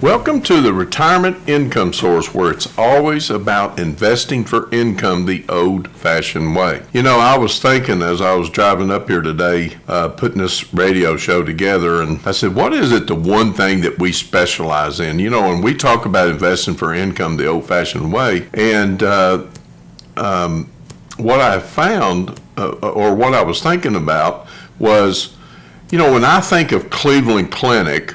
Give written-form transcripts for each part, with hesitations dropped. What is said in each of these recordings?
Welcome to the Retirement Income Source, where it's always about investing for income the old-fashioned way. You know, I was thinking as I was driving up here today, putting this radio show together, and I said, what is it the one thing that we specialize in? You know, when we talk about investing for income the old-fashioned way, and what I found, or what I was thinking about was, you know, when I think of Cleveland Clinic,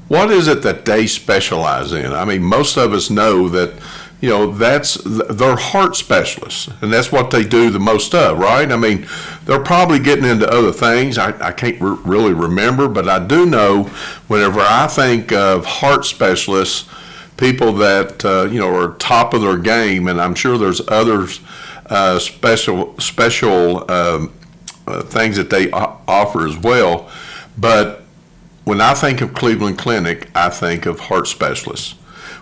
what is it that they specialize in? I mean, most of us know that, you know, they're heart specialists, and that's what they do the most of, right? I mean, they're probably getting into other things. I can't really remember, but I do know whenever I think of heart specialists, people that, you know, are top of their game, and I'm sure there's others special things that they offer as well, but when I think of Cleveland Clinic, I think of heart specialists.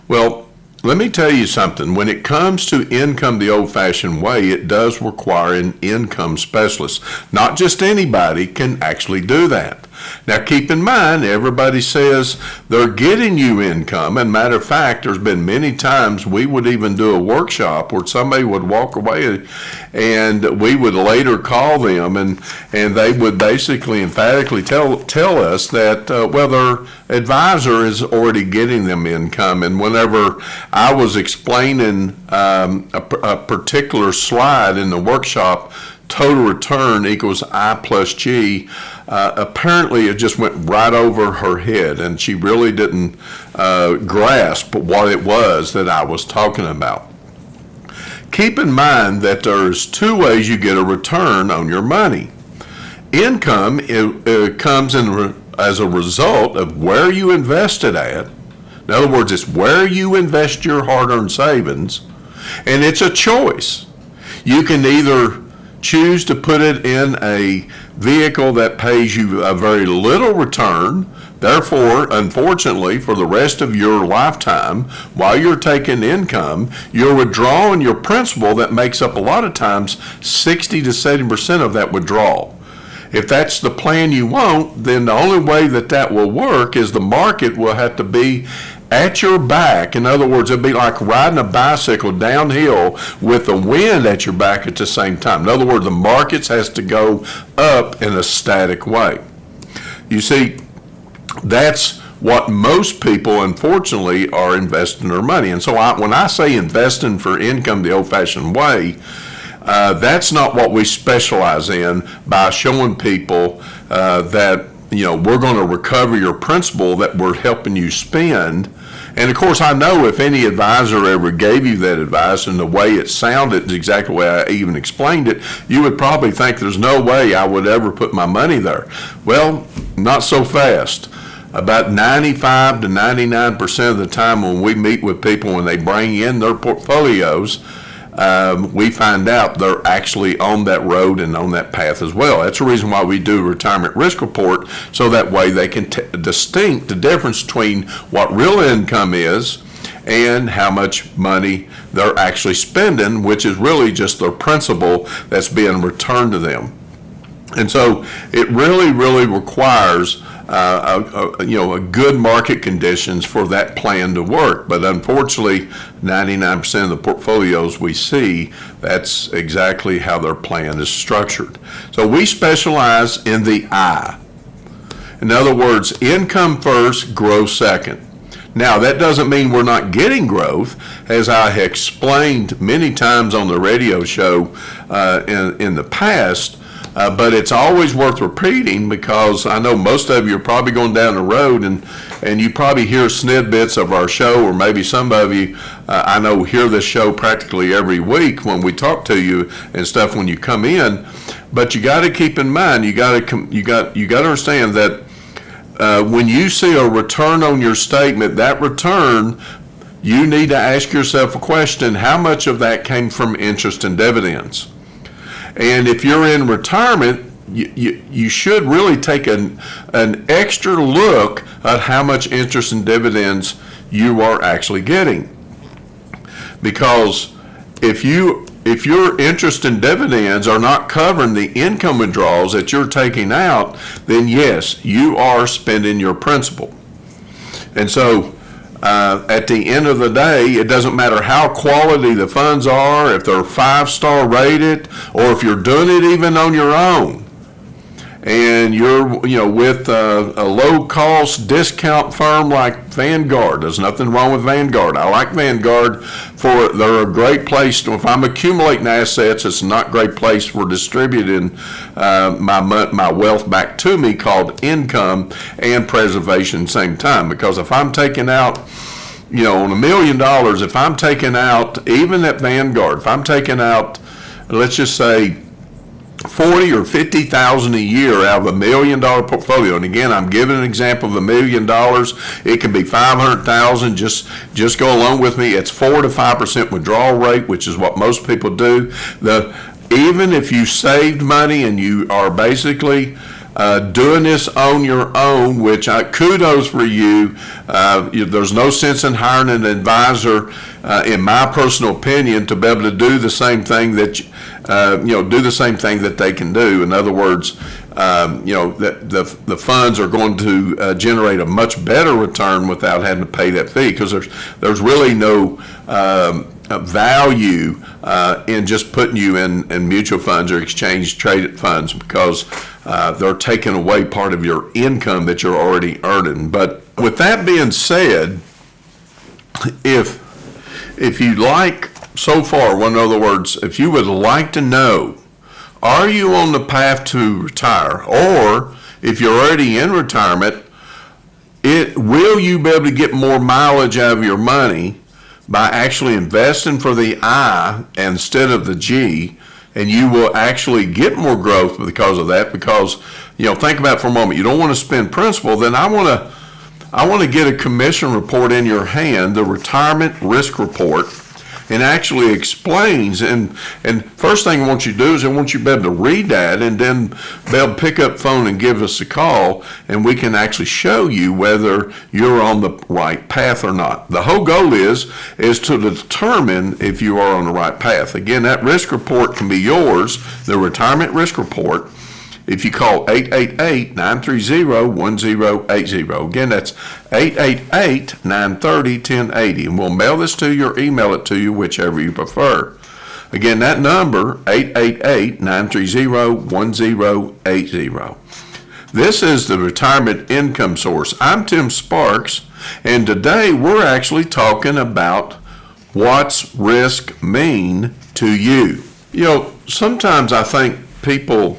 Well, let me tell you something. When it comes to income the old-fashioned way, it does require an income specialist. Not just anybody can actually do that. Now, keep in mind, everybody says they're getting you income. And matter of fact, there's been many times we would even do a workshop where somebody would walk away and we would later call them and they would basically emphatically tell us that, well, their advisor is already getting them income. And whenever I was explaining a particular slide in the workshop, total return equals I plus G, apparently it just went right over her head, and she really didn't grasp what it was that I was talking about. Keep in mind that there's two ways you get a return on your money. Income comes as a result of where you invested at. In other words, it's where you invest your hard-earned savings, and it's a choice. You can either choose to put it in a vehicle that pays you a very little return. Therefore, unfortunately, for the rest of your lifetime, while you're taking income, you're withdrawing your principal that makes up a lot of times 60 to 70% of that withdrawal. If that's the plan you want, then the only way that will work is the market will have to be at your back. In other words, it'd be like riding a bicycle downhill with the wind at your back at the same time. In other words, the markets has to go up in a static way. You see, that's what most people, unfortunately, are investing their money. And so when I say investing for income the old-fashioned way, that's not what we specialize in by showing people that, you know, we're going to recover your principal that we're helping you spend. And of course, I know if any advisor ever gave you that advice and the way it sounded, exactly the way I even explained it, you would probably think there's no way I would ever put my money there. Well, not so fast. About 95 to 99% of the time when we meet with people, when they bring in their portfolios, we find out they're actually on that road and on that path as well. That's the reason why we do a retirement risk report, so that way they can distinct the difference between what real income is and how much money they're actually spending, which is really just their principal that's being returned to them. And so it really, really requires a good market conditions for that plan to work. But unfortunately, 99% of the portfolios we see, that's exactly how their plan is structured. So we specialize in the I. In other words, income first, growth second. Now, that doesn't mean we're not getting growth, as I have explained many times on the radio show in the past. But it's always worth repeating, because I know most of you are probably going down the road and you probably hear snippets of our show, or maybe some of you I know hear this show practically every week when we talk to you and stuff when you come in. But you got to keep in mind, you got to understand that when you see a return on your statement, that return, you need to ask yourself a question: how much of that came from interest and dividends? And if you're in retirement, you should really take an extra look at how much interest and dividends you are actually getting. Because if your interest and dividends are not covering the income withdrawals that you're taking out, then yes, you are spending your principal. And so at the end of the day, it doesn't matter how quality the funds are, if they're 5-star rated, or if you're doing it even on your own, and you're with a low-cost discount firm like Vanguard. There's nothing wrong with Vanguard. I like Vanguard they're a great place to, if I'm accumulating assets, it's not a great place for distributing my wealth back to me, called income and preservation at the same time. Because if I'm taking out, on $1 million, if I'm taking out, even at Vanguard, if I'm taking out, let's just say, 40 or 50,000 a year out of $1 million portfolio. And again, I'm giving an example of $1 million. It can be 500,000. Just go along with me. It's 4 to 5% withdrawal rate, which is what most people do. Even if you saved money and you are basically doing this on your own, which kudos for you. There's no sense in hiring an advisor, in my personal opinion, to be able to do the same thing that they can do. In other words, the funds are going to generate a much better return without having to pay that fee, because there's really no value in just putting you in mutual funds or exchange traded funds, because they're taking away part of your income that you're already earning. But with that being said, if you like so far, in other words, if you would like to know, are you on the path to retire, or if you're already in retirement, will you be able to get more mileage out of your money by actually investing for the I instead of the G, and you will actually get more growth because of that. Because, think about it for a moment. You don't want to spend principal. Then I want to get a commission report in your hand, the retirement risk report, and actually explains. And first thing I want you to do is I want you to be able to read that, and then be able to pick up the phone and give us a call, and we can actually show you whether you're on the right path or not. The whole goal is to determine if you are on the right path. Again, that risk report can be yours, the retirement risk report, if you call 888-930-1080. Again, that's 888-930-1080. And we'll mail this to you or email it to you, whichever you prefer. Again, that number, 888-930-1080. This is the Retirement Income Source. I'm Tim Sparks, and today we're actually talking about what's risk mean to you. Sometimes I think people,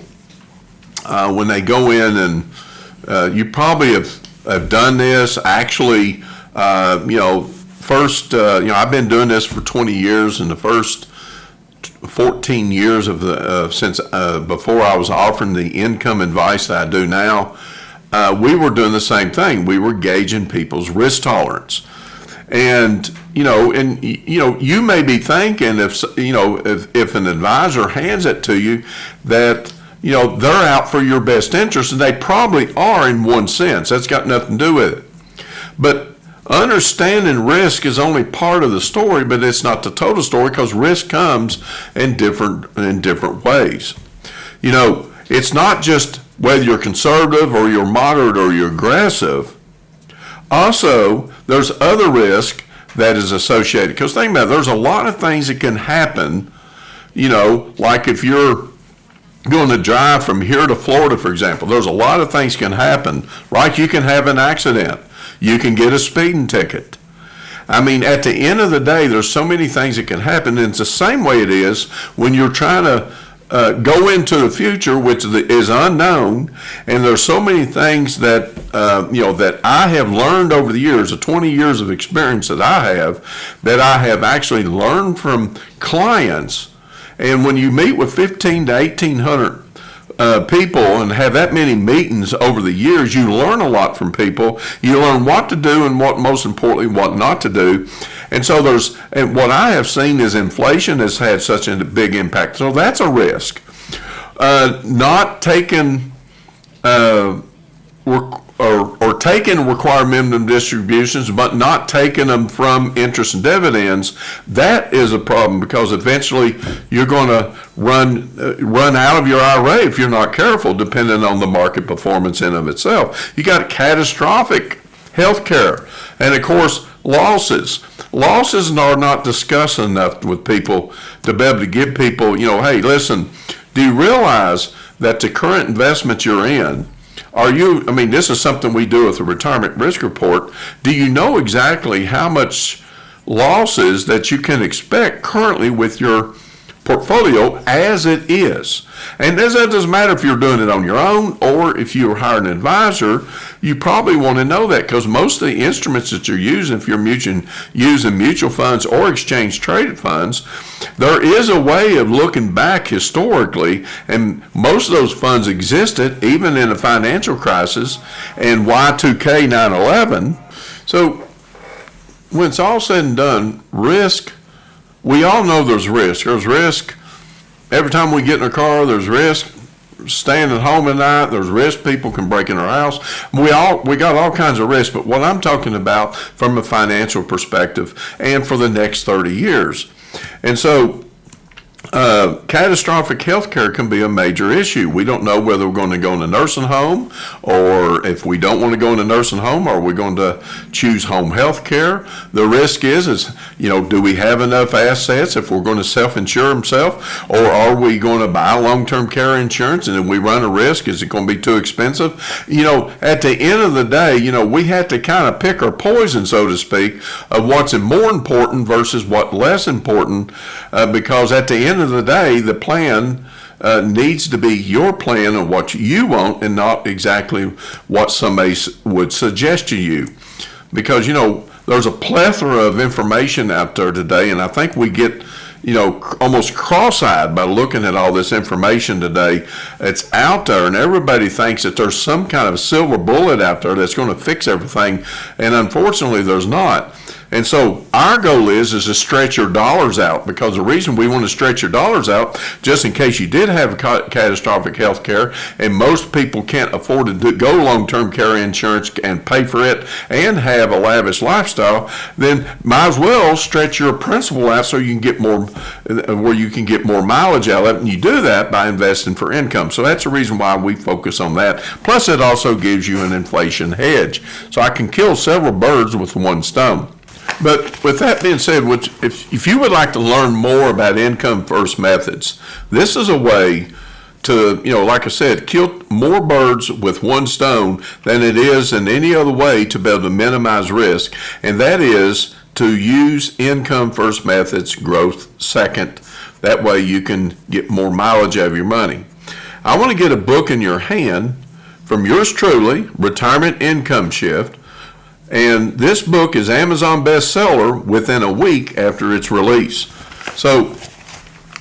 when they go in, and you probably have done this. Actually, first, I've been doing this for 20 years, and the first 14 years of since before I was offering the income advice that I do now, we were doing the same thing. We were gauging people's risk tolerance. And you may be thinking, if an advisor hands it to you, that they're out for your best interest, and they probably are in one sense. That's got nothing to do with it. But understanding risk is only part of the story, but it's not the total story, because risk comes in different ways. It's not just whether you're conservative or you're moderate or you're aggressive. Also, there's other risk that is associated. Because think about it, there's a lot of things that can happen, like if you're going to drive from here to Florida, for example, there's a lot of things can happen, right? You can have an accident. You can get a speeding ticket. I mean, at the end of the day, there's so many things that can happen, and it's the same way it is when you're trying to go into the future, which is unknown, and there's so many things that that I have learned over the years, the 20 years of experience that I have actually learned from clients. And when you meet with 15 to 1,800 people and have that many meetings over the years, you learn a lot from people. You learn what to do and most importantly, what not to do. And so and what I have seen is inflation has had such a big impact. So that's a risk. Not taking or taking required minimum distributions, but not taking them from interest and dividends, that is a problem, because eventually you're going to run out of your IRA if you're not careful, depending on the market performance in of itself. You got catastrophic health care. And of course, losses. Losses are not discussed enough with people to be able to give people, hey, listen, do you realize that the current investment you're in, this is something we do with the retirement risk report. Do you know exactly how much losses that you can expect currently with your portfolio as it is? And that doesn't matter if you're doing it on your own or if you're hiring an advisor. You probably want to know that, because most of the instruments that you're using, if you're using mutual funds or exchange traded funds, there is a way of looking back historically, and most of those funds existed even in a financial crisis and Y2K 9/11. So when it's all said and done, risk, we all know there's risk. There's risk every time we get in a car. There's risk staying at home at night. There's risk people can break in our house. We got all kinds of risk. But what I'm talking about from a financial perspective and for the next 30 years. And so catastrophic health care can be a major issue. We don't know whether we're going to go in a nursing home, or if we don't want to go in a nursing home, are we going to choose home health care? The risk is do we have enough assets if we're going to self-insure ourselves, or are we going to buy long-term care insurance, and if we run a risk, is it going to be too expensive? At the end of the day, we have to kind of pick our poison, so to speak, of what's more important versus what's less important, because at the end of the day, the plan needs to be your plan of what you want, and not exactly what somebody would suggest to you. Because, there's a plethora of information out there today, and I think we get, almost cross-eyed by looking at all this information today. It's out there, and everybody thinks that there's some kind of silver bullet out there that's going to fix everything, and unfortunately there's not. And so our goal is to stretch your dollars out, because the reason we want to stretch your dollars out, just in case you did have catastrophic health care, and most people can't afford to go long-term care insurance and pay for it and have a lavish lifestyle, then might as well stretch your principal out so you can get more, where you can get more mileage out of it, and you do that by investing for income. So that's the reason why we focus on that. Plus, it also gives you an inflation hedge. So I can kill several birds with one stone. But with that being said, if you would like to learn more about income first methods, this is a way to, like I said, kill more birds with one stone than it is in any other way to be able to minimize risk. And that is to use income first methods, growth second. That way you can get more mileage out of your money. I want to get a book in your hand from yours truly, Retirement Income Shift. And this book is Amazon bestseller within a week after its release. So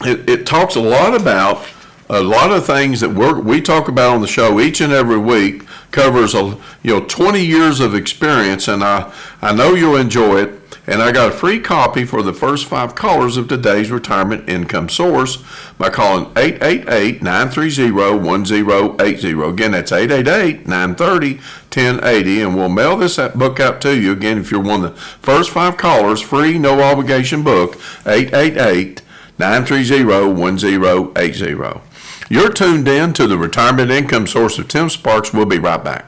it talks a lot about a lot of things that we talk about on the show each and every week. Covers 20 years of experience, and I know you'll enjoy it. And I got a free copy for the first 5 callers of today's retirement income source by calling 888-930-1080. Again, that's 888-930-1080. And we'll mail this book out to you. Again, if you're one of the first 5 callers, free, no obligation book, 888-930-1080. You're tuned in to the Retirement Income Source of Tim Sparks. We'll be right back.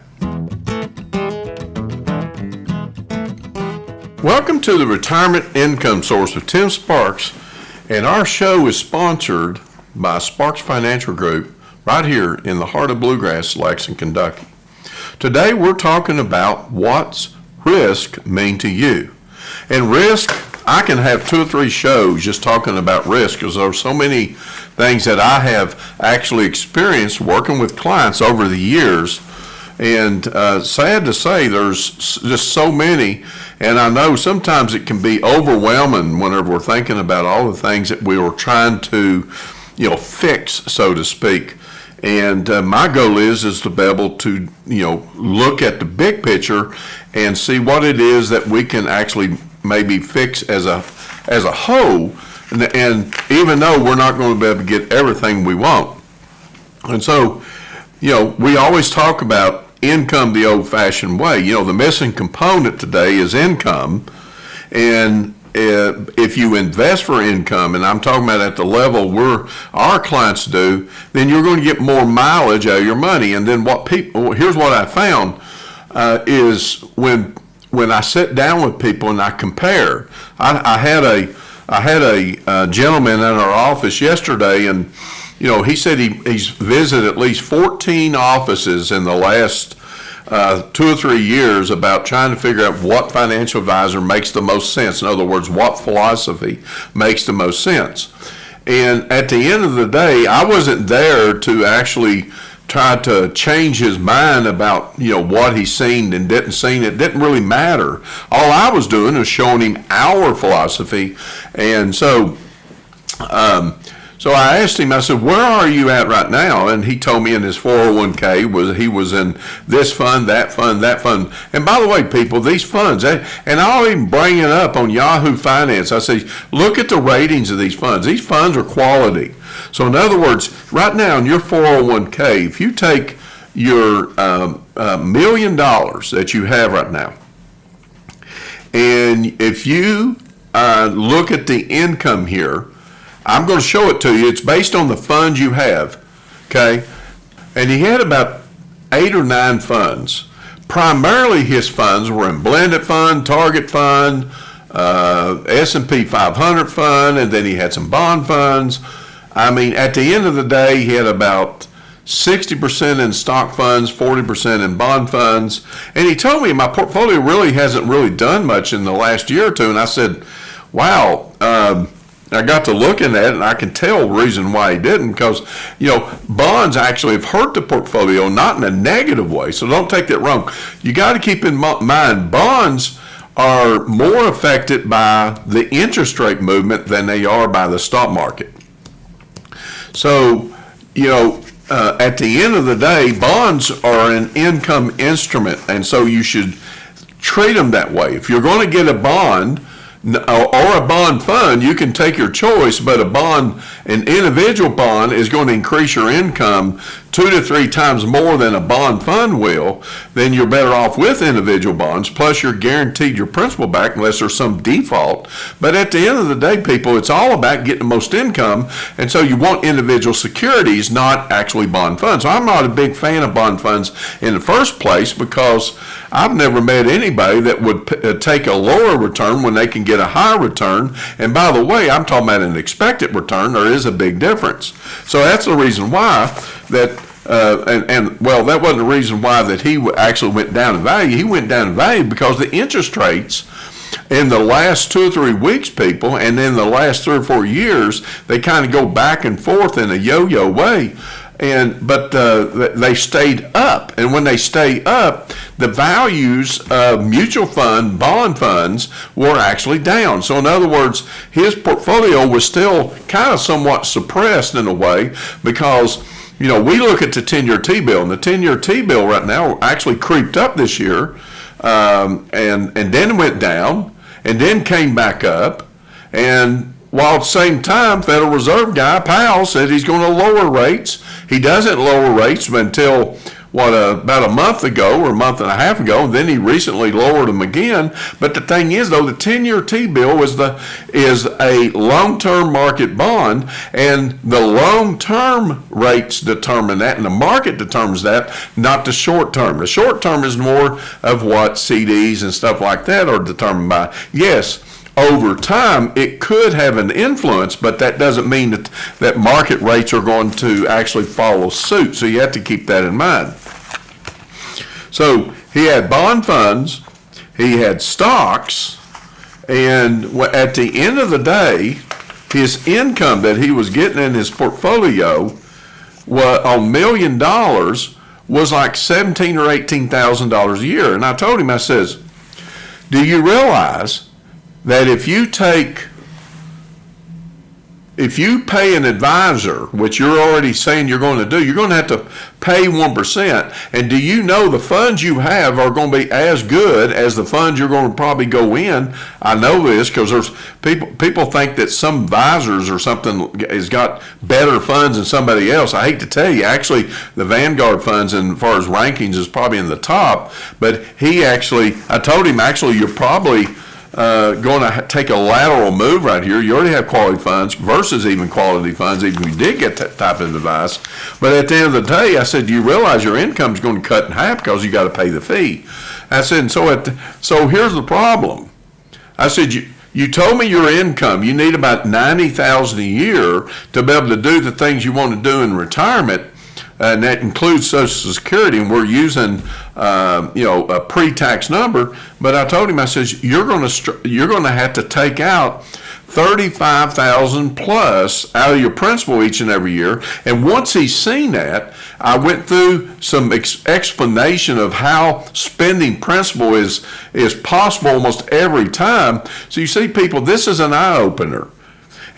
Welcome to the Retirement Income Source of Tim Sparks, and our show is sponsored by Sparks Financial Group right here in the heart of Bluegrass, Lexington, Kentucky. Today we're talking about what's risk mean to you. And risk, I can have 2 or 3 shows just talking about risk, because there are so many things that I have actually experienced working with clients over the years. And sad to say, there's just so many, and I know sometimes it can be overwhelming whenever we're thinking about all the things that we were trying to, fix, so to speak. And my goal is to be able to, look at the big picture and see what it is that we can actually maybe fix as a whole. And even though we're not going to be able to get everything we want. And so, we always talk about income the old-fashioned way. The missing component today is income. And if you invest for income, and I'm talking about at the level where our clients do, then you're going to get more mileage out of your money. And then here's what I found is when when I sit down with people and I compare, I had a gentleman in our office yesterday, and he said he's visited at least 14 offices in the last 2 or 3 years about trying to figure out what financial advisor makes the most sense. In other words, what philosophy makes the most sense. And at the end of the day, I wasn't there to actually try to change his mind about what he's seen and didn't see. It didn't really matter. All I was doing was showing him our philosophy. And so so I asked him, I said, where are you at right now? And he told me in his 401k he was in this fund, that fund, that fund. And by the way, people, these funds, and I'll even bring it up on Yahoo Finance. I say, look at the ratings of these funds. These funds are quality. So in other words, right now in your 401k, if you take your $1 million that you have right now, and if you look at the income here, I'm going to show it to you. It's based on the funds you have, okay? And he had about 8 or 9 funds. Primarily his funds were in blended fund, target fund, S&P 500 fund, and then he had some bond funds. I mean, at the end of the day, he had about 60% in stock funds, 40% in bond funds. And he told me my portfolio really hasn't done much in the last year or two. And I said, wow, I got to looking at it, and I can tell the reason why he didn't, because bonds actually have hurt the portfolio, not in a negative way. So don't take that wrong. You got to keep in mind bonds are more affected by the interest rate movement than they are by the stock market. So at the end of the day, bonds are an income instrument, and so you should treat them that way. If you're going to get a bond or a bond fund, you can take your choice, but an individual bond is going to increase your income 2 to 3 times more than a bond fund will. Then you're better off with individual bonds, plus you're guaranteed your principal back unless there's some default. But at the end of the day, people, it's all about getting the most income, and so you want individual securities, not actually bond funds. So I'm not a big fan of bond funds in the first place, because I've never met anybody that would take a lower return when they can get a higher return. And by the way, I'm talking about an expected return. There is a big difference. So that's the reason why that that wasn't the reason why that he actually went down in value. He went down in value because the interest rates in the last 2 or 3 weeks, people, and in the last 3 or 4 years, they kind of go back and forth in a yo-yo way. But they stayed up, and when they stay up, the values of mutual fund, bond funds were actually down. So in other words, his portfolio was still kind of somewhat suppressed in a way, because we look at the 10-year T-bill, and the 10-year T-bill right now actually creeped up this year, and then went down, and then came back up, and while at the same time, Federal Reserve guy Powell said he's going to lower rates. He doesn't lower rates until about a month ago or a month and a half ago, and then he recently lowered them again. But the thing is, though, the 10-year T-bill is a long-term market bond, and the long-term rates determine that, and the market determines that, not the short-term. The short-term is more of what CDs and stuff like that are determined by. Yes, over time, it could have an influence, but that doesn't mean that market rates are going to actually follow suit. So you have to keep that in mind. So he had bond funds, he had stocks, and at the end of the day, his income that he was getting in his portfolio on $1 million was like $17,000 or $18,000 a year. And I told him, I says, do you realize that if you pay an advisor, which you're already saying you're going to do, you're going to have to pay 1%. And do you know the funds you have are going to be as good as the funds you're going to probably go in? I know this because there's people think that some advisors or something has got better funds than somebody else. I hate to tell you, actually, the Vanguard funds, as far as rankings, is probably in the top. But I told him, actually, you're probably going to take a lateral move right here. You already have quality funds versus even quality funds, even if you did get that type of advice. But at the end of the day, I said, you realize your income is going to cut in half because you got to pay the fee. I said, and so here's the problem. I said, you told me your income, you need about $90,000 a year to be able to do the things you want to do in retirement. And that includes Social Security, and we're using, a pre-tax number. But I told him, I says, you're going to have to take out $35,000 plus out of your principal each and every year. And once he's seen that, I went through some explanation of how spending principal is possible almost every time. So you see, people, this is an eye opener.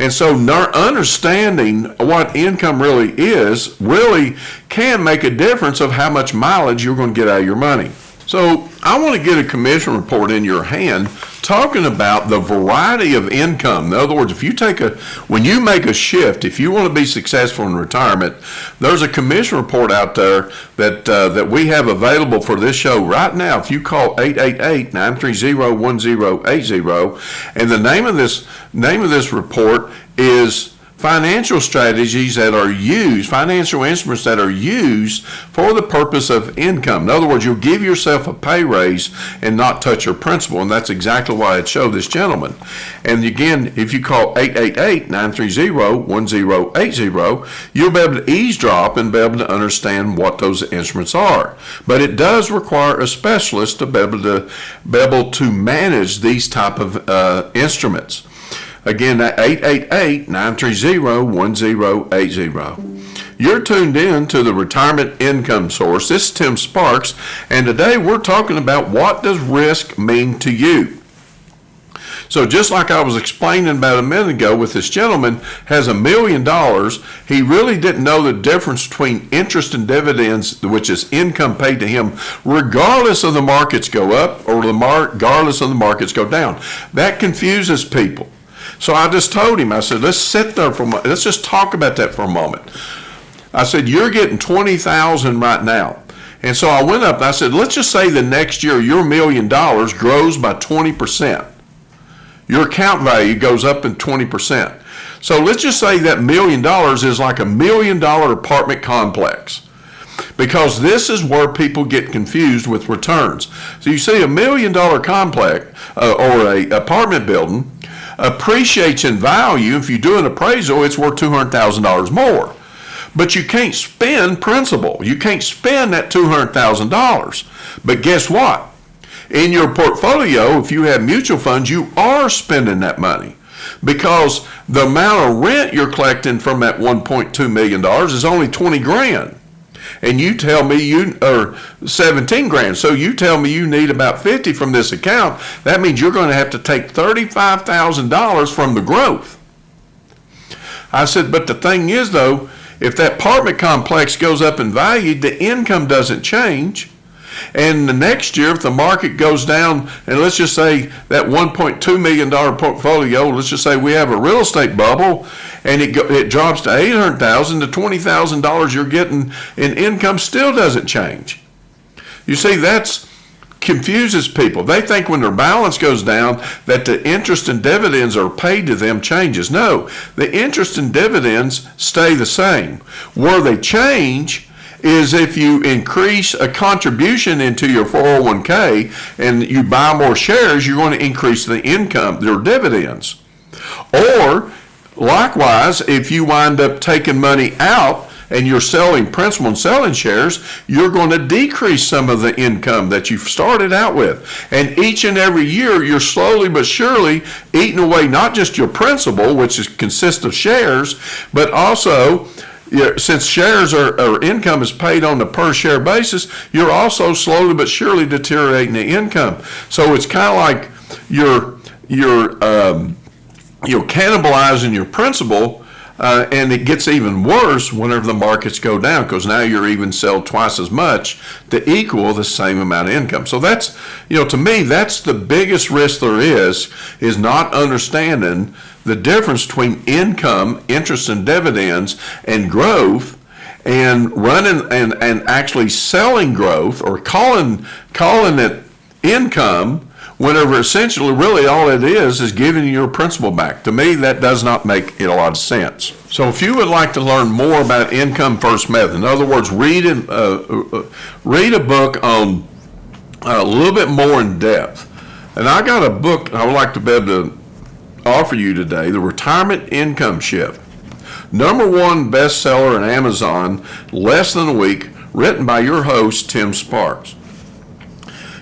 And so understanding what income really is really can make a difference of how much mileage you're going to get out of your money. So I want to get a commission report in your hand talking about the variety of income. In other words, when you make a shift, if you want to be successful in retirement, there's a commission report out there that we have available for this show right now. If you call 888-930-1080, and the name of this report is financial strategies that are used, financial instruments that are used for the purpose of income. In other words, you'll give yourself a pay raise and not touch your principal, and that's exactly why it showed this gentleman. And again, if you call 888-930-1080, you'll be able to eavesdrop and be able to understand what those instruments are. But it does require a specialist to be able to manage these type of instruments. Again, 888-930-1080. You're tuned in to the Retirement Income Source. This is Tim Sparks, and today we're talking about what does risk mean to you. So just like I was explaining about a minute ago with this gentleman has $1 million, he really didn't know the difference between interest and dividends, which is income paid to him, regardless of the markets go up or regardless of the markets go down. That confuses people. So I just told him, I said, let's sit there let's just talk about that for a moment. I said, you're getting $20,000 right now. And so I went up and I said, let's just say the next year your $1 million grows by 20%. Your account value goes up in 20%. So let's just say that $1 million is like $1 million apartment complex. Because this is where people get confused with returns. So you see, $1 million complex or a apartment building appreciates in value. If you do an appraisal, it's worth $200,000 more. But you can't spend principal. You can't spend that $200,000. But guess what? In your portfolio, if you have mutual funds, you are spending that money. Because the amount of rent you're collecting from that $1.2 million is only $20,000. And you tell me or $17,000. So you tell me you need about $50 from this account. That means you're going to have to take $35,000 from the growth. I said, but the thing is though, if that apartment complex goes up in value, the income doesn't change. And the next year, if the market goes down, and let's just say that $1.2 million portfolio, let's just say we have a real estate bubble, and it drops to $800,000, the $20,000 you're getting in income still doesn't change. You see, that confuses people. They think when their balance goes down that the interest and dividends are paid to them changes. No, the interest and dividends stay the same. Where they change is if you increase a contribution into your 401k and you buy more shares, you're going to increase the income, their dividends. Or likewise, if you wind up taking money out and you're selling principal and selling shares, you're going to decrease some of the income that you've started out with. And each and every year, you're slowly but surely eating away not just your principal, which consists of shares, but also since shares or income is paid on a per share basis, you're also slowly but surely deteriorating the income. So it's kind of like you're cannibalizing your principal, and it gets even worse whenever the markets go down, because now you're even sell twice as much to equal the same amount of income. So that's, to me, that's the biggest risk there is not understanding the difference between income, interest and dividends, and growth, and running and actually selling growth or calling it income whenever essentially really all it is giving you your principal back. To me, that does not make it a lot of sense. So if you would like to learn more about income first method, in other words, read a book on a little bit more in depth. And I got a book I would like to be able to offer you today, The Retirement Income Shift. #1 bestseller on Amazon, less than a week, written by your host, Tim Sparks.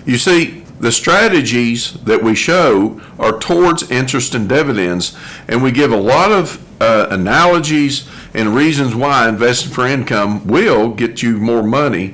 You see, the strategies that we show are towards interest and dividends, and we give a lot of analogies and reasons why investing for income will get you more money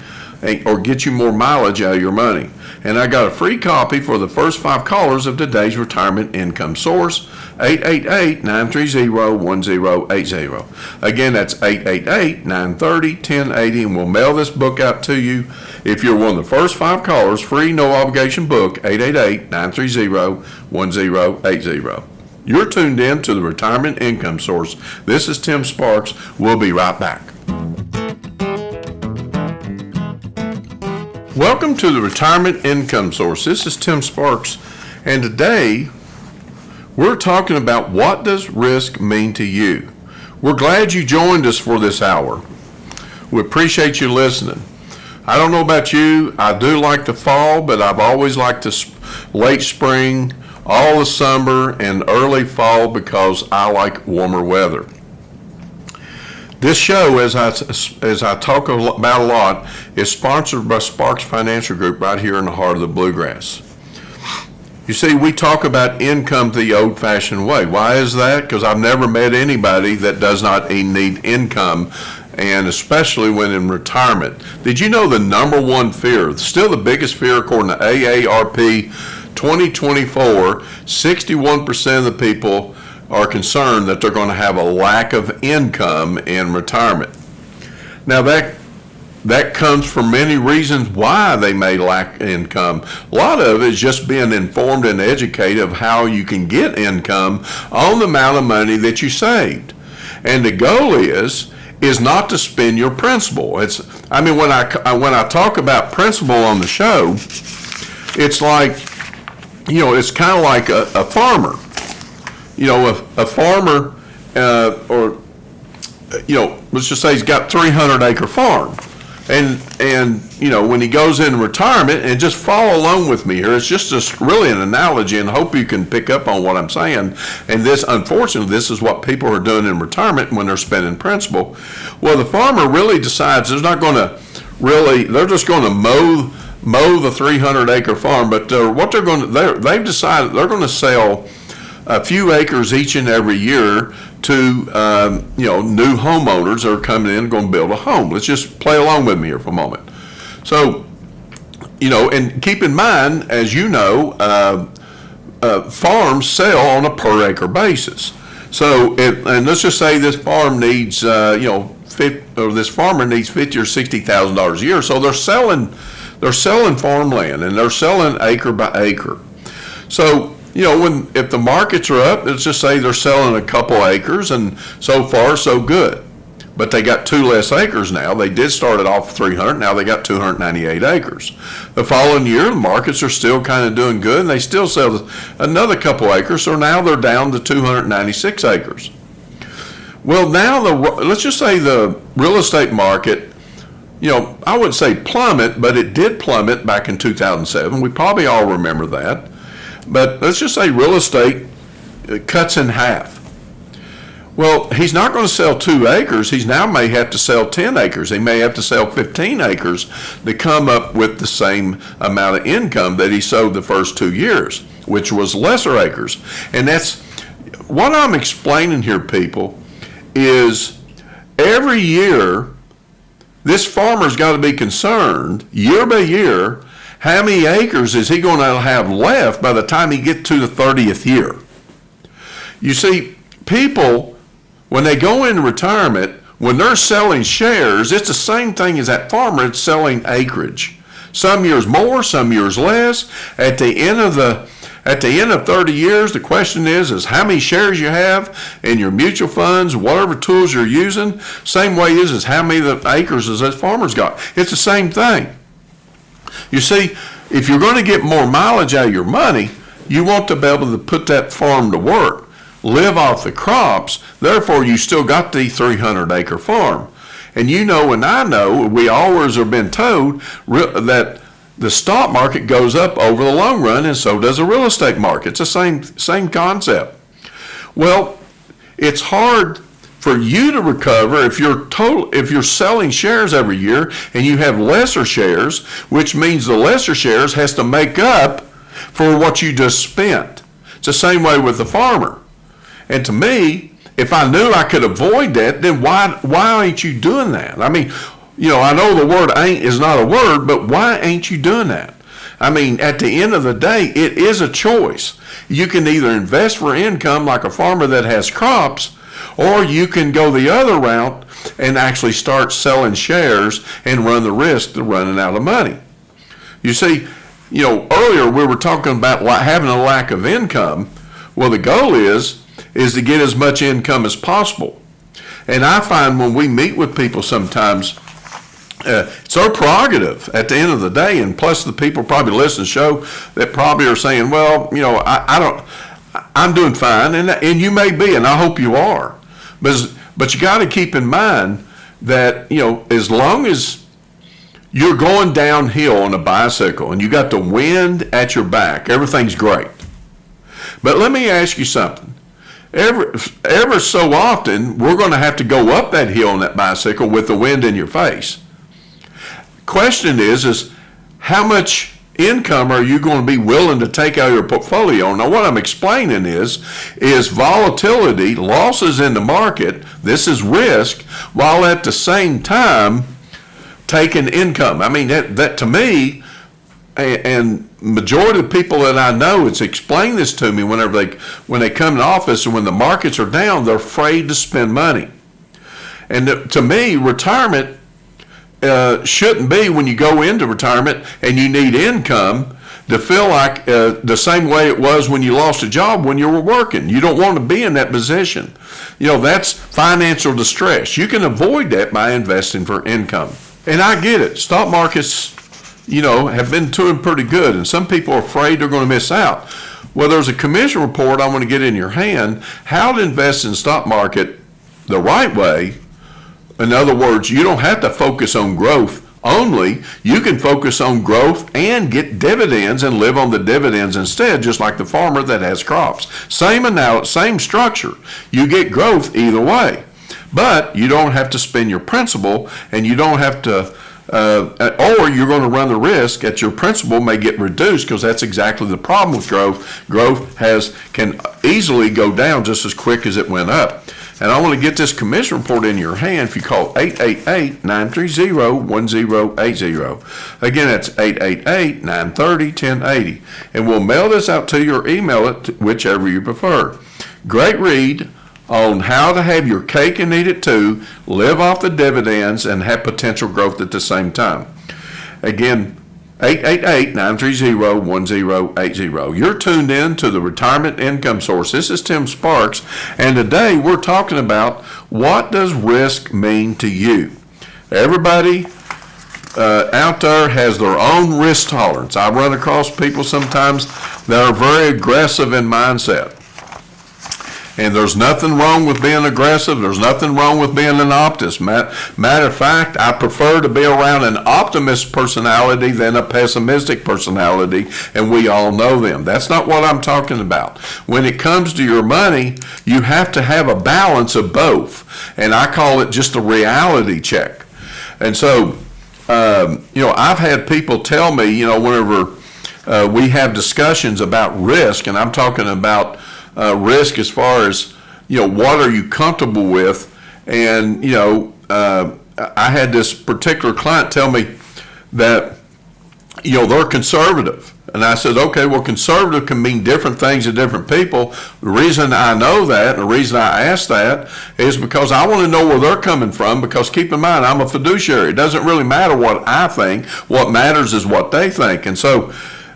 or get you more mileage out of your money. And I got a free copy for the first 5 callers of today's retirement income source, 888-930-1080. Again, that's 888-930-1080, and we'll mail this book out to you. If you're one of the first 5 callers, free, no obligation book, 888-930-1080. You're tuned in to the Retirement Income Source. This is Tim Sparks. We'll be right back. Welcome to the Retirement Income Source. This is Tim Sparks, and today we're talking about what does risk mean to you. We're glad you joined us for this hour. We appreciate you listening. I don't know about you, I do like the fall, but I've always liked the late spring, all the summer, and early fall because I like warmer weather. This show, as I talk about a lot, is sponsored by Sparks Financial Group right here in the heart of the Bluegrass. You see, we talk about income the old-fashioned way. Why is that? Because I've never met anybody that does not need income, and especially when in retirement. Did you know the #1 fear, still the biggest fear according to AARP 2024, 61% of the people are concerned that they're going to have a lack of income in retirement. Now that comes from many reasons why they may lack income. A lot of it is just being informed and educated of how you can get income on the amount of money that you saved. And the goal is not to spend your principal. When I talk about principal on the show, it's like, it's kind of like a farmer. A farmer, let's just say he's got 300-acre farm. And when he goes in retirement, and just follow along with me here, it's just really an analogy, and hope you can pick up on what I'm saying. And unfortunately, this is what people are doing in retirement when they're spending principal. Well, the farmer really decides they're just going to mow the 300-acre farm, but they've decided they're going to sell a few acres each and every year to new homeowners that are coming in and going to build a home. Let's just play along with me here for a moment. So, and keep in mind, as you know, farms sell on a per acre basis. So, and let's just say this farm needs, this farmer needs $50,000 or $60,000 a year. So they're selling farmland, and they're selling acre by acre. So, if the markets are up, let's just say they're selling a couple acres, and so far so good. But they got 2 less acres now. They did start it off 300. Now they got 298 acres. The following year, the markets are still kind of doing good, and they still sell another couple acres. So now they're down to 296 acres. Well, now let's just say the real estate market, I wouldn't say plummet, but it did plummet back in 2007. We probably all remember that. But let's just say real estate cuts in half. Well, he's not going to sell 2 acres. He now may have to sell 10 acres. He may have to sell 15 acres to come up with the same amount of income that he sowed the first 2 years, which was lesser acres. And that's what I'm explaining here, people, is every year this farmer's got to be concerned year by year, how many acres is he going to have left by the time he gets to the 30th year? You see, people, when they go into retirement, when they're selling shares, it's the same thing as that farmer. It's selling acreage. Some years more, some years less. At the end of 30 years, the question is how many shares you have in your mutual funds, whatever tools you're using. Same way is how many of the acres has that farmer's got. It's the same thing. You see, if you're going to get more mileage out of your money, you want to be able to put that farm to work, live off the crops. Therefore, you still got the 300-acre farm. And you know, and I know, we always have been told that the stock market goes up over the long run, and so does the real estate market. It's the same concept. Well, it's hard for you to recover if you're selling shares every year and you have lesser shares, which means the lesser shares has to make up for what you just spent. It's the same way with the farmer. And to me, if I knew I could avoid that, then why ain't you doing that? I mean, I know the word ain't is not a word, but why ain't you doing that? I mean, at the end of the day, it is a choice. You can either invest for income like a farmer that has crops, or you can go the other route and actually start selling shares and run the risk of running out of money. You see, earlier we were talking about having a lack of income. Well, the goal is to get as much income as possible. And I find when we meet with people sometimes, it's our prerogative at the end of the day, and plus the people probably listen to the show that probably are saying, well, I'm doing fine, and you may be, and I hope you are. But you got to keep in mind that, as long as you're going downhill on a bicycle and you got the wind at your back, everything's great. But let me ask you something. Ever so often, we're going to have to go up that hill on that bicycle with the wind in your face. Question is how much income are you going to be willing to take out of your portfolio? Now, what I'm explaining is volatility, losses in the market, this is risk, while at the same time taking income. I mean, that to me, and majority of the people that I know, it's explained this to me when they come to office, and when the markets are down, they're afraid to spend money. And to me, retirement shouldn't be when you go into retirement and you need income to feel like the same way it was when you lost a job when you were working. You don't want to be in that position. That's financial distress. You can avoid that by investing for income. And I get it. Stock markets, have been doing pretty good, and some people are afraid they're going to miss out. Well, there's a commission report I want to get in your hand, how to invest in the stock market the right way. In other words, you don't have to focus on growth only. You can focus on growth and get dividends and live on the dividends instead, just like the farmer that has crops. Same structure. You get growth either way. But you don't have to spend your principal, and you don't have to or you're going to run the risk that your principal may get reduced, because that's exactly the problem with growth. Growth can easily go down just as quick as it went up. And I want to get this commission report in your hand if you call 888-930-1080. Again, that's 888-930-1080. And we'll mail this out to you or email it to whichever you prefer. Great read on how to have your cake and eat it too, live off the dividends, and have potential growth at the same time. Again, 888-930-1080. You're tuned in to the Retirement Income Source. This is Tim Sparks, and today we're talking about what does risk mean to you. Everybody out there has their own risk tolerance. I run across people sometimes that are very aggressive in mindset. And there's nothing wrong with being aggressive. There's nothing wrong with being an optimist. Matter of fact, I prefer to be around an optimist personality than a pessimistic personality, and we all know them. That's not what I'm talking about. When it comes to your money, you have to have a balance of both, and I call it just a reality check. And so, I've had people tell me, whenever we have discussions about risk, and I'm talking about risk as far as, what are you comfortable with? And, I had this particular client tell me that, they're conservative. And I said, okay, well, conservative can mean different things to different people. The reason I know that, and the reason I ask that, is because I want to know where they're coming from, because keep in mind, I'm a fiduciary. It doesn't really matter what I think. What matters is what they think. And so,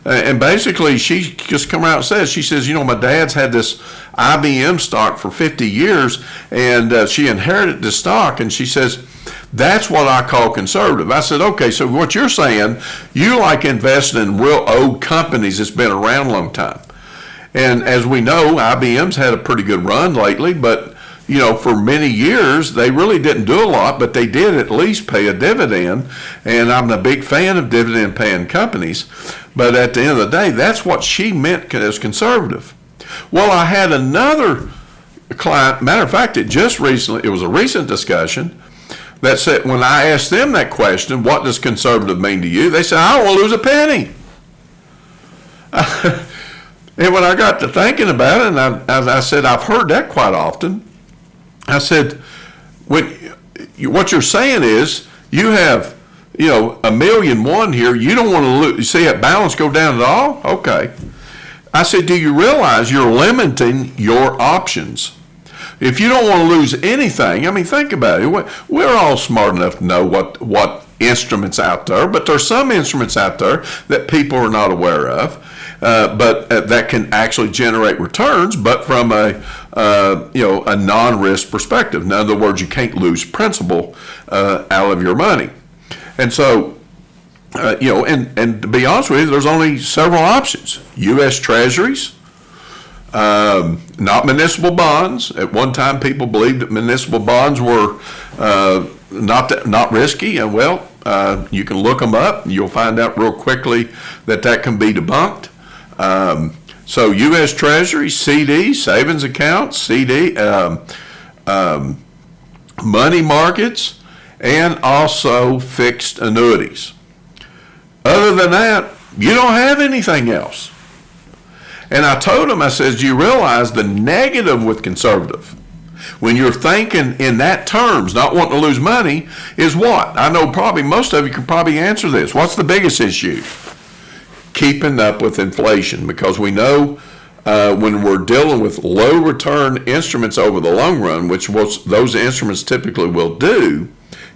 and basically, she just come out and says, my dad's had this IBM stock for 50 years, and she inherited the stock, and she says, That's what I call conservative. I said, okay, so what you're saying, you like investing in real old companies that's been around a long time. And as we know, IBM's had a pretty good run lately, but for many years, they really didn't do a lot, but they did at least pay a dividend. And I'm a big fan of dividend paying companies. But at the end of the day, that's what she meant as conservative. Well, I had another client, matter of fact, it was a recent discussion that said, when I asked them that question, what does conservative mean to you? They said, I don't want to lose a penny. And when I got to thinking about it, and I said, I've heard that quite often. I said, what you're saying is you have, $1,000,001 here. You don't want to lose. You see that balance go down at all? Okay. I said, do you realize you're limiting your options? If you don't want to lose anything, I mean, think about it. We're all smart enough to know what instruments out there, but there's some instruments out there that people are not aware of. But that can actually generate returns, but from a non-risk perspective. In other words, you can't lose principal out of your money. And so, and to be honest with you, there's only several options. U.S. Treasuries, not municipal bonds. At one time, people believed that municipal bonds were not risky, and you can look them up, and you'll find out real quickly that can be debunked. So U.S. Treasury, CD, savings accounts, CD, money markets, and also fixed annuities. Other than that, you don't have anything else. And I told him, I said, do you realize the negative with conservative, when you're thinking in that terms, not wanting to lose money, is what? I know probably most of you can probably answer this. What's the biggest issue? Keeping up with inflation, because we know when we're dealing with low return instruments over the long run, which those instruments typically will do,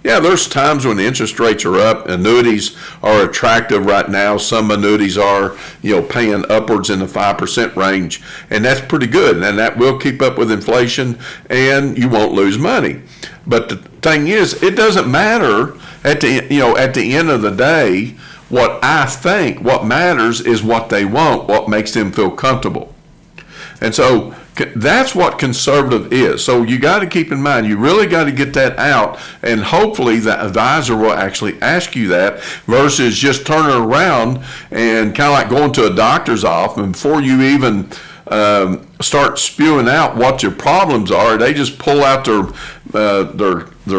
there's times when interest rates are up. Annuities are attractive right now. Some annuities are, paying upwards in the 5% range, and that's pretty good. And that will keep up with inflation, and you won't lose money. But the thing is, it doesn't matter at the end of the day. What I think, what matters is what they want, what makes them feel comfortable. And so that's what conservative is. So you got to keep in mind, you really got to get that out, and hopefully the advisor will actually ask you that versus just turning around and kind of like going to a doctor's office, and before you even start spewing out what your problems are, they just pull out their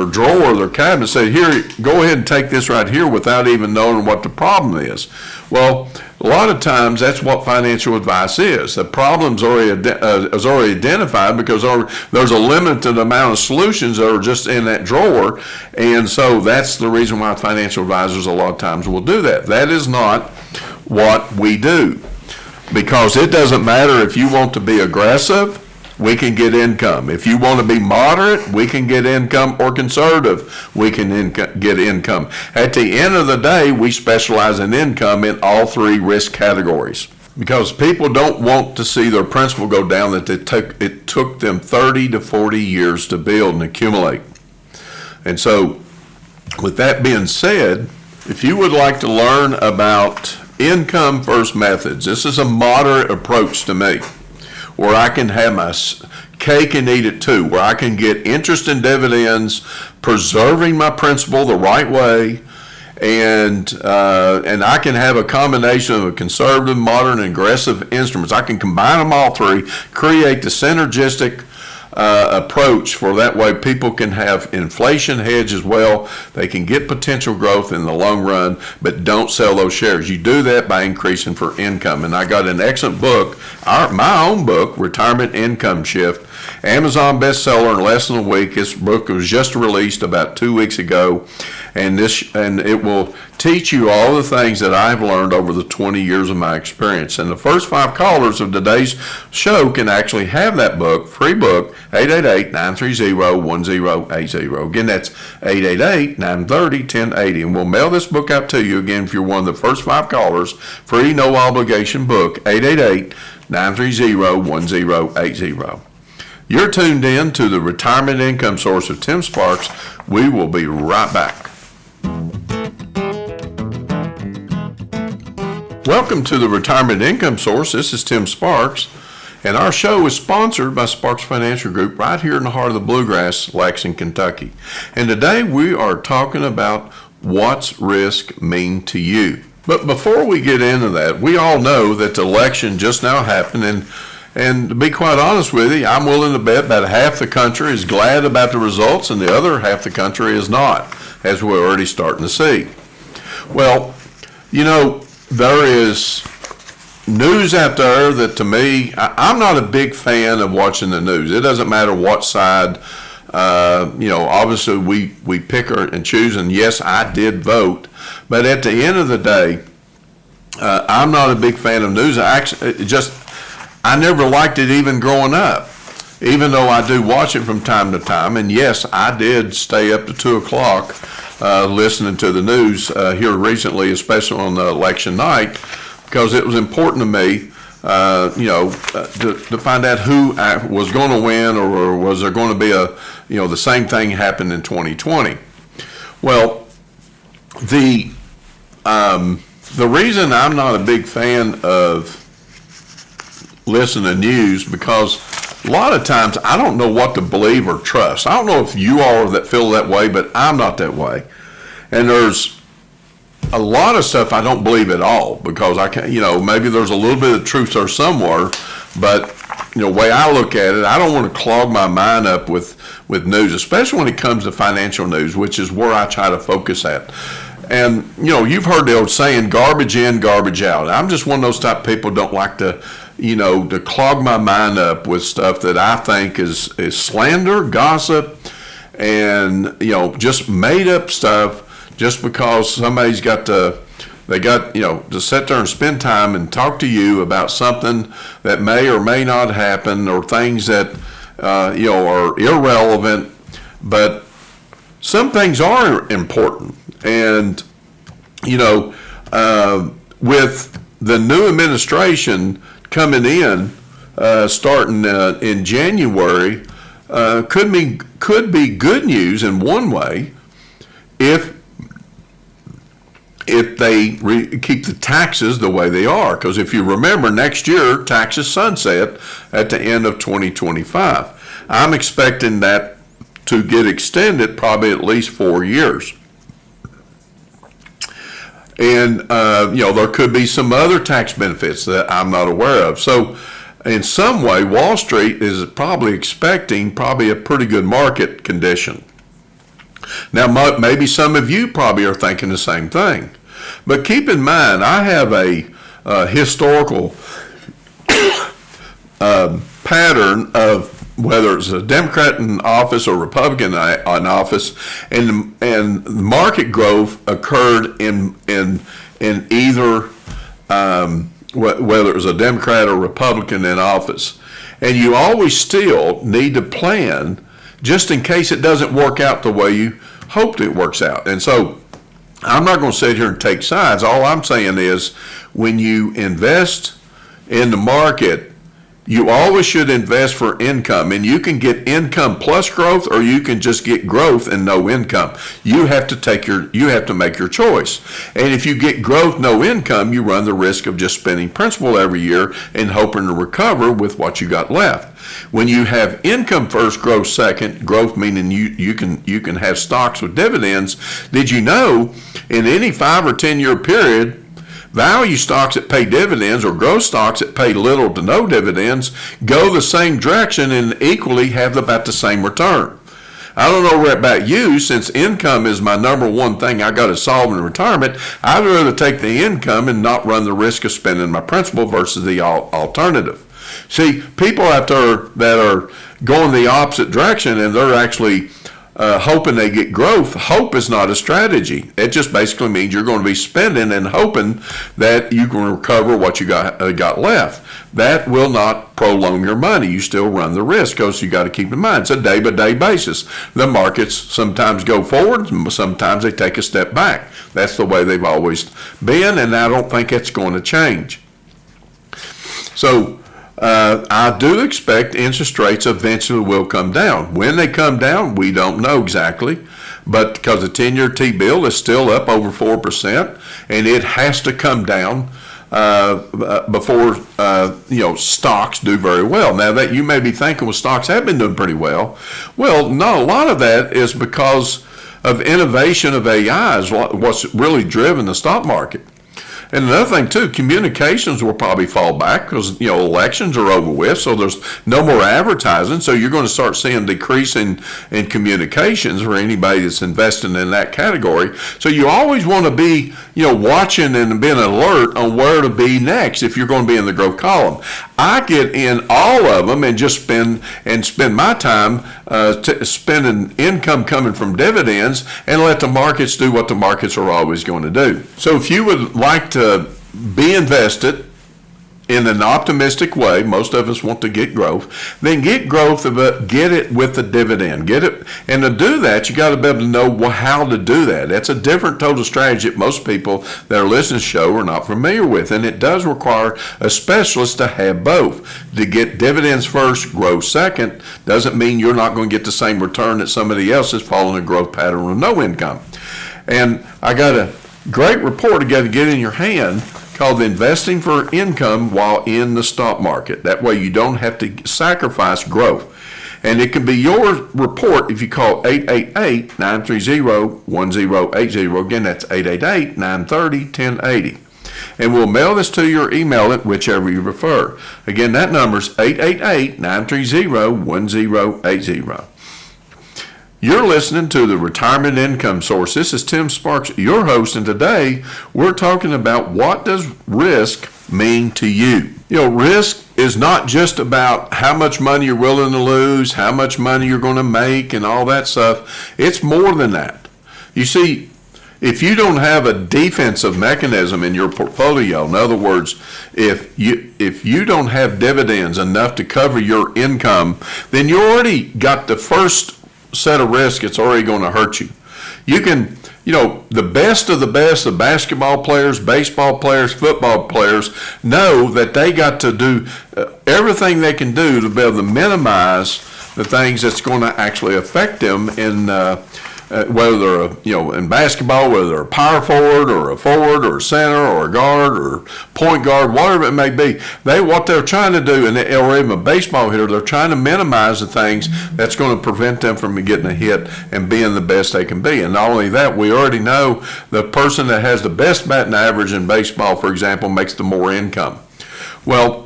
drawer or their cabinet and say, here, go ahead and take this right here, without even knowing what the problem is. Well, a lot of times that's what financial advice is. The problem's is already identified, because there's a limited amount of solutions that are just in that drawer. And so that's the reason why financial advisors a lot of times will do that. That is not what we do. Because it doesn't matter if you want to be aggressive, we can get income. If you want to be moderate, we can get income, or conservative, we can get income. At the end of the day, we specialize in income in all three risk categories. Because people don't want to see their principal go down that it took them 30 to 40 years to build and accumulate. And so, with that being said, if you would like to learn about income first methods, this is a moderate approach to me, where I can have my cake and eat it too, where I can get interest and dividends, preserving my principal the right way, and I can have a combination of a conservative, modern, and aggressive instruments. I can combine them all three, create the synergistic approach, for that way people can have inflation hedge as well. They can get potential growth in the long run, but don't sell those shares. You do that by increasing for income. And I got an excellent book, my own book, Retirement Income Shift, Amazon bestseller in less than a week. This book was just released about 2 weeks ago, and it will teach you all the things that I've learned over the 20 years of my experience. And the first 5 callers of today's show can actually have that book, free book, 888-930-1080. Again, that's 888-930-1080. And we'll mail this book out to you again if you're one of the first 5 callers. Free, no obligation book, 888-930-1080. You're tuned in to the Retirement Income Source with Tim Sparks. We will be right back. Welcome to the Retirement Income Source. This is Tim Sparks, and our show is sponsored by Sparks Financial Group right here in the heart of the Bluegrass, Lexington, Kentucky. And today we are talking about what's risk mean to you. But before we get into that, we all know that the election just now happened, and to be quite honest with you, I'm willing to bet about half the country is glad about the results and the other half the country is not, as we're already starting to see. Well, you know, there is news out there that to me, I'm not a big fan of watching the news. It doesn't matter what side, obviously we pick and choose, and yes, I did vote. But at the end of the day, I'm not a big fan of news. I never liked it even growing up, even though I do watch it from time to time. And yes, I did stay up to 2 o'clock listening to the news here recently, especially on the election night, because it was important to me, to find out who was going to win, or was there going to be the same thing happened in 2020. Well, the reason I'm not a big fan of listening to news, because a lot of times I don't know what to believe or trust. I don't know if you all that feel that way, but I'm not that way. And there's a lot of stuff I don't believe at all, because I can, maybe there's a little bit of truth there somewhere, but the way I look at it, I don't want to clog my mind up with news, especially when it comes to financial news, which is where I try to focus at. And, you've heard the old saying, garbage in, garbage out. I'm just one of those type of people who don't like to clog my mind up with stuff that I think is slander, gossip, and, just made up stuff just because somebody's got to sit there and spend time and talk to you about something that may or may not happen, or things that, are irrelevant. But some things are important. And, with the new administration coming in, starting in January, could be good news in one way if they keep the taxes the way they are. Because if you remember, next year taxes sunset at the end of 2025. I'm expecting that to get extended probably at least 4 years. And, there could be some other tax benefits that I'm not aware of. So in some way, Wall Street is probably expecting a pretty good market condition. Now, maybe some of you probably are thinking the same thing. But keep in mind, I have a historical pattern of whether it's a Democrat in office or Republican in office, and market growth occurred in either whether it was a Democrat or Republican in office. And you always still need to plan just in case it doesn't work out the way you hoped it works out. And so I'm not going to sit here and take sides. All I'm saying is, when you invest in the market, you always should invest for income, and you can get income plus growth, or you can just get growth and no income. You have to make your choice. And if you get growth, no income, you run the risk of just spending principal every year and hoping to recover with what you got left. When you have income first, growth second, growth meaning you can have stocks with dividends. Did you know in any 5 or 10 year period, value stocks that pay dividends, or growth stocks that pay little to no dividends, go the same direction and equally have about the same return? I don't know about you, since income is my number one thing I got to solve in retirement. I'd rather take the income and not run the risk of spending my principal versus the alternative. See, people out there that are going the opposite direction, and they're actually hoping they get growth. Hope is not a strategy. It just basically means you're going to be spending and hoping that you can recover what you got left. That will not prolong your money. You still run the risk, because you got to keep in mind it's a day-by-day basis. The markets sometimes go forward, sometimes they take a step back. That's the way they've always been, and I don't think it's going to change. So I do expect interest rates eventually will come down. When they come down, we don't know exactly, but because the 10-year T-bill is still up over 4%, and it has to come down before stocks do very well. Now that you may be thinking, well, stocks have been doing pretty well. Well, no, a lot of that is because of innovation of AI is what's really driven the stock market. And another thing too, communications will probably fall back because elections are over with, so there's no more advertising. So you're going to start seeing decrease in communications for anybody that's investing in that category. So you always want to be watching and being alert on where to be next if you're going to be in the growth column. I get in all of them and just spend my time spending income coming from dividends and let the markets do what the markets are always going to do. So if you would like to be invested in an optimistic way, most of us want to get growth, then get growth, but get it with the dividend. Get it, and to do that, you got to be able to know how to do that. That's a different total strategy that most people that are listening to the show are not familiar with, and it does require a specialist to have both. To get dividends first, growth second, doesn't mean you're not going to get the same return that somebody else is following a growth pattern with no income. And I got a great report to get in your hand called Investing for Income While in the Stock Market. That way you don't have to sacrifice growth. And it can be your report if you call 888-930-1080. Again, that's 888-930-1080. And we'll mail this to your email at whichever you prefer. Again, that number is 888-930-1080. You're listening to the Retirement Income Source. This is Tim Sparks, your host, and today we're talking about what does risk mean to you. Risk is not just about how much money you're willing to lose, how much money you're going to make, and all that stuff. It's more than that. You see, if you don't have a defensive mechanism in your portfolio, in other words, if you don't have dividends enough to cover your income, then you already got the first set of risk. It's already going to hurt you. You can, the best of the best, the basketball players, baseball players, football players know that they got to do everything they can do to be able to minimize the things that's going to actually affect them in whether they're in basketball, whether they're a power forward or a center or a guard or point guard, whatever it may be. What they're trying to do, or even a baseball hitter, they're trying to minimize the things that's going to prevent them from getting a hit and being the best they can be. And not only that, we already know the person that has the best batting average in baseball, for example, makes the more income. Well,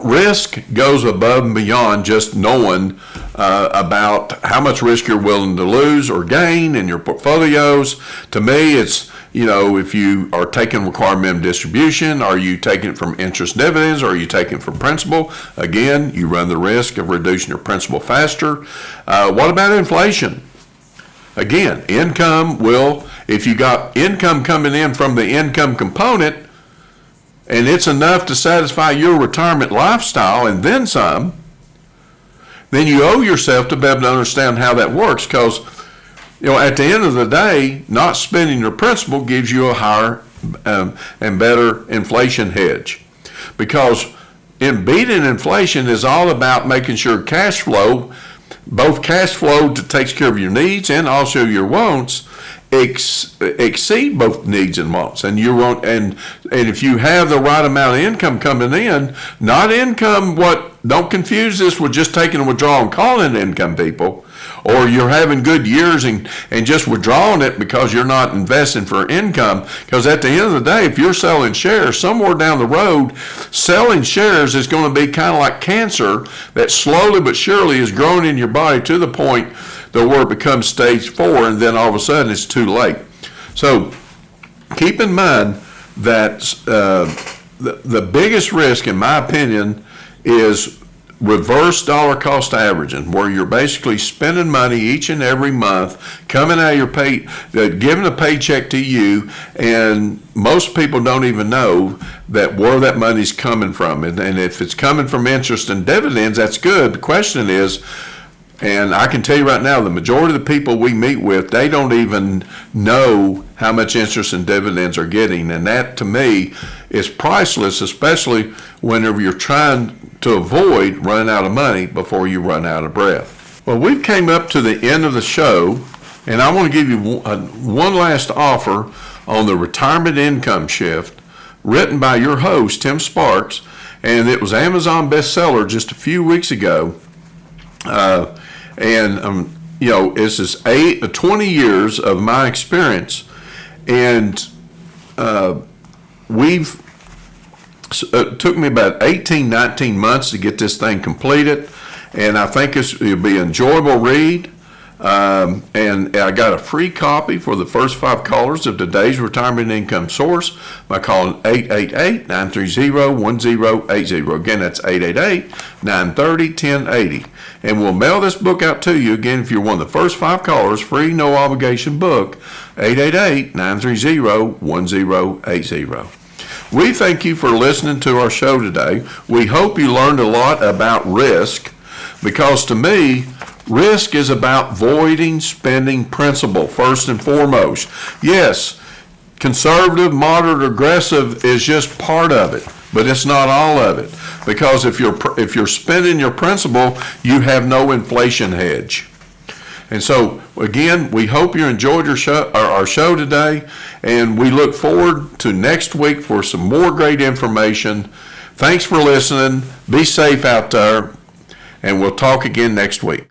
risk goes above and beyond just knowing about how much risk you're willing to lose or gain in your portfolios. To me, it's, if you are taking required minimum distribution, are you taking it from interest dividends, or are you taking it from principal? Again, you run the risk of reducing your principal faster. What about inflation? Again, if you got income coming in from the income component, and it's enough to satisfy your retirement lifestyle and then some, then you owe yourself to be able to understand how that works, because at the end of the day, not spending your principal gives you a higher and better inflation hedge, because in beating inflation is all about making sure cash flow, both cash flow takes care of your needs and also your wants, exceed both needs and wants. And you won't, and if you have the right amount of income coming in, not income, don't confuse this with just taking a withdrawal and calling it income, people, or you're having good years and just withdrawing it because you're not investing for income. Because at the end of the day, if you're selling shares, somewhere down the road, selling shares is going to be kind of like cancer that slowly but surely is growing in your body to the point where it becomes stage 4, and then all of a sudden it's too late. So keep in mind that the biggest risk, in my opinion, is reverse dollar cost averaging, where you're basically spending money each and every month, coming out of your pay, giving a paycheck to you, and most people don't even know that where that money's coming from. And if it's coming from interest and dividends, that's good. The question is, and I can tell you right now, the majority of the people we meet with, they don't even know how much interest and dividends are getting. And that, to me, is priceless, especially whenever you're trying to avoid running out of money before you run out of breath. Well, we've came up to the end of the show, and I want to give you one last offer on the Retirement Income Shift, written by your host, Tim Sparks, and it was Amazon bestseller just a few weeks ago. This is 20 years of my experience, and it took me about 18, 19 months to get this thing completed, and I think it'll be an enjoyable read. And I got a free copy for the first 5 callers of today's retirement income source by calling 888-930-1080. Again, that's 888-930-1080. And we'll mail this book out to you. Again, if you're one of the first 5 callers, free, no obligation book, 888-930-1080. We thank you for listening to our show today. We hope you learned a lot about risk, because to me, risk is about voiding spending principle first and foremost. Yes, conservative, moderate, aggressive is just part of it, but it's not all of it. Because if you're spending your principal, you have no inflation hedge. And so, again, we hope you enjoyed our show today, and we look forward to next week for some more great information. Thanks for listening. Be safe out there, and we'll talk again next week.